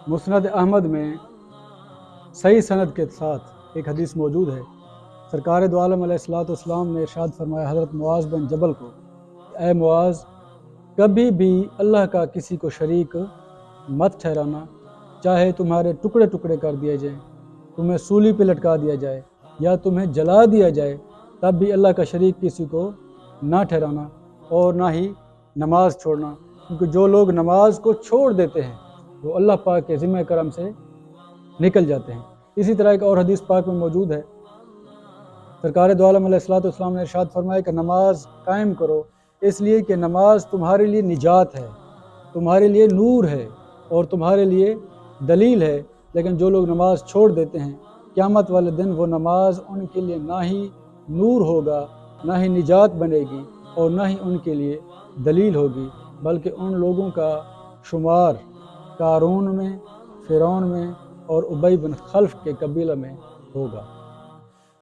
مسند احمد میں صحیح سند کے ساتھ ایک حدیث موجود ہے۔ سرکار دو عالم علیہ السلام نے ارشاد فرمایا حضرت معاذ بن جبل کو، اے معاذ، کبھی بھی اللہ کا کسی کو شریک مت ٹھہرانا، چاہے تمہارے ٹکڑے ٹکڑے کر دیے جائیں، تمہیں سولی پہ لٹکا دیا جائے یا تمہیں جلا دیا جائے، تب بھی اللہ کا شریک کسی کو نہ ٹھہرانا، اور نہ ہی نماز چھوڑنا، کیونکہ جو لوگ نماز کو چھوڑ دیتے ہیں وہ اللہ پاک کے ذمہ کرم سے نکل جاتے ہیں۔ اسی طرح ایک اور حدیث پاک میں موجود ہے، سرکار دو عالم علیہ السلام نے ارشاد فرمایا کہ نماز قائم کرو، اس لیے کہ نماز تمہارے لیے نجات ہے، تمہارے لیے نور ہے اور تمہارے لیے دلیل ہے، لیکن جو لوگ نماز چھوڑ دیتے ہیں قیامت والے دن وہ نماز ان کے لیے نہ ہی نور ہوگا، نہ ہی نجات بنے گی اور نہ ہی ان کے لیے دلیل ہوگی، بلکہ ان لوگوں کا شمار قارون میں، فرعون میں اور ابی بن خلف کے قبیلہ میں ہوگا۔